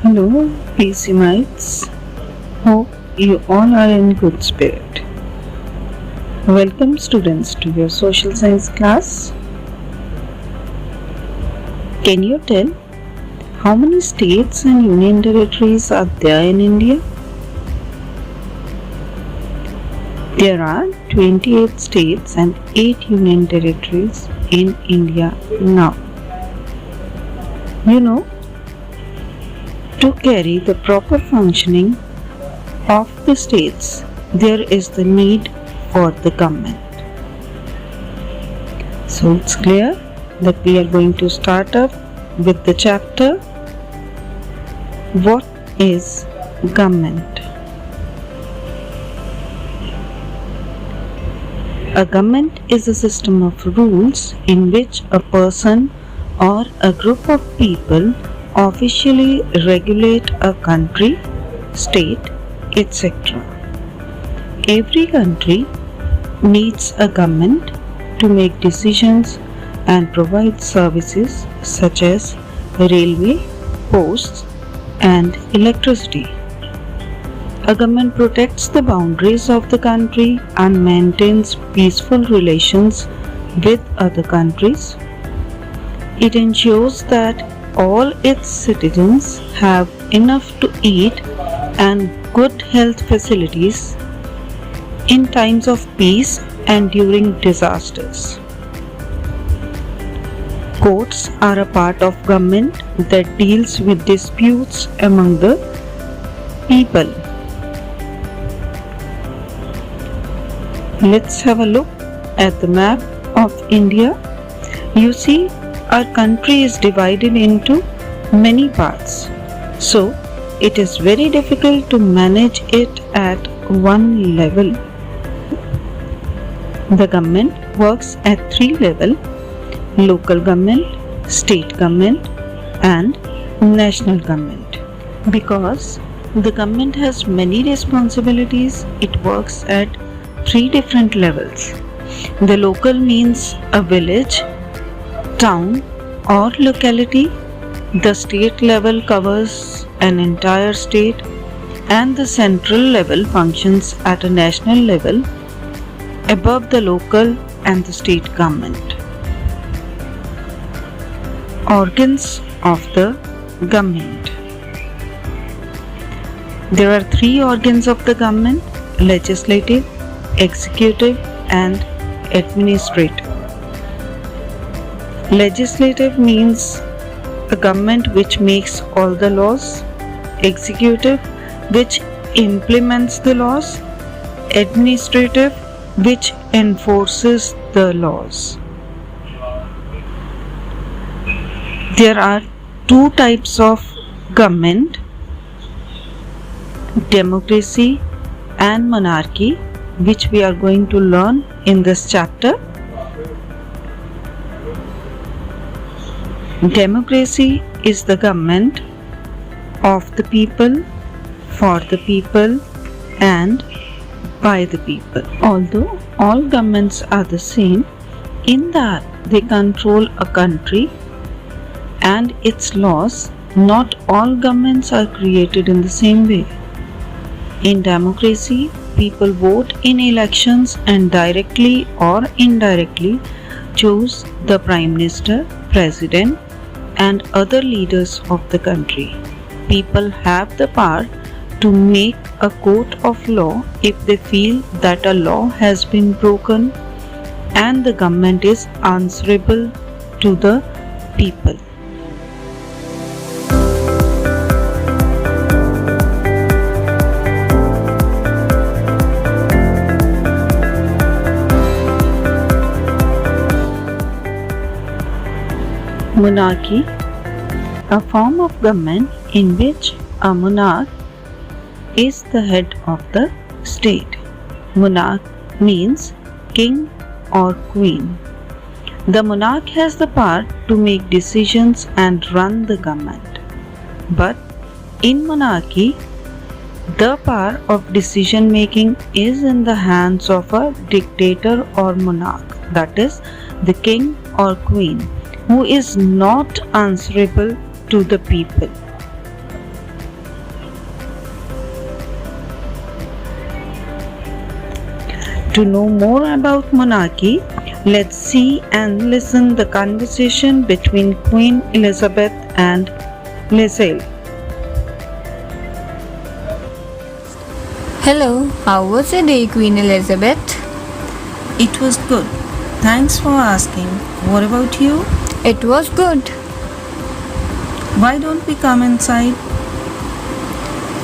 Hello, PC mates. Hope you all are in good spirit. Welcome, students, to your social science class. Can you tell how many states and union territories are there in India? There are 28 states and 8 union territories in India now. You know, to carry the proper functioning of the states, there is the need for the government. So it's clear that we are going to start up with the chapter What is Government? A government is a system of rules in which a person or a group of people officially regulate a country, state, etc. Every country needs a government to make decisions and provide services such as railway, posts, and electricity. A government protects the boundaries of the country and maintains peaceful relations with other countries. It ensures that all its citizens have enough to eat and good health facilities in times of peace and during disasters. Courts are a part of government that deals with disputes among the people. Let's have a look at the map of India. You see, our country is divided into many parts, so it is very difficult to manage it at one level. The government works at three levels: local government, state government, and national government. Because the government has many responsibilities, it works at three different levels. The local means a village, town, or locality. The state level covers an entire state, and the central level functions at a national level above the local and the state government. Organs of the government. There are three organs of the government: legislative, executive, and administrative. Legislative means a government which makes all the laws, executive which implements the laws, administrative which enforces the laws. There are two types of government: democracy and monarchy, which we are going to learn in this chapter. Democracy is the government of the people, for the people, and by the people. Although all governments are the same in that they control a country and its laws, not all governments are created in the same way. In democracy, people vote in elections and directly or indirectly choose the Prime Minister, President, and other leaders of the country. People have the power to make a court of law if they feel that a law has been broken, and the government is answerable to the people. Monarchy, a form of government in which a monarch is the head of the state. Monarch means king or queen. The monarch has the power to make decisions and run the government. But in monarchy, the power of decision making is in the hands of a dictator or monarch, that is, the king or queen, who is not answerable to the people. To know more about monarchy, let's see and listen the conversation between Queen Elizabeth and Leslie. Hello, how was your day, Queen Elizabeth? It was good. Thanks for asking. What about you? It was good. Why don't we come inside?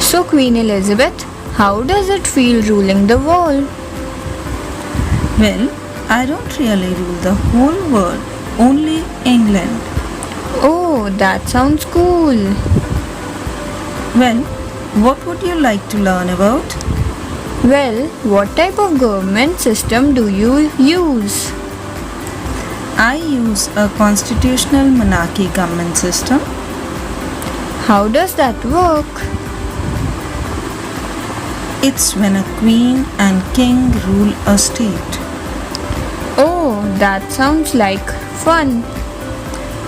So, Queen Elizabeth, how does it feel ruling the world? Well, I don't really rule the whole world, only England. Oh, that sounds cool. Well, what would you like to learn about? Well, what type of government system do you use? I use a constitutional monarchy government system. How does that work? It's when a queen and king rule a state. Oh, that sounds like fun.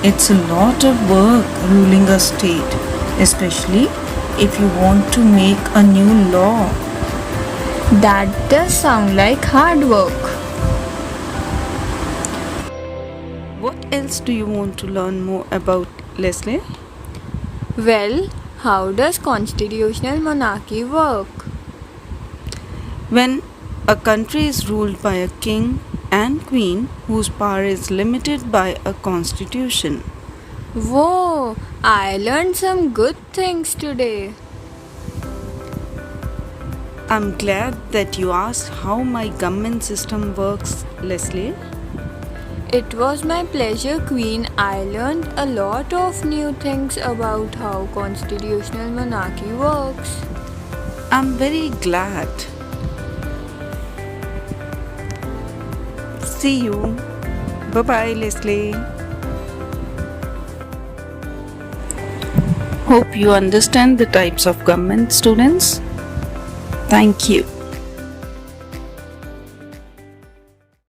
It's a lot of work ruling a state, especially if you want to make a new law. That does sound like hard work. What else do you want to learn more about, Leslie? Well, how does constitutional monarchy work? When a country is ruled by a king and queen whose power is limited by a constitution. Whoa, I learned some good things today. I'm glad that you asked how my government system works, Leslie. It was my pleasure, Queen. I learned a lot of new things about how constitutional monarchy works. I'm very glad. See you. Bye-bye, Leslie. Hope you understand the types of government, students. Thank you.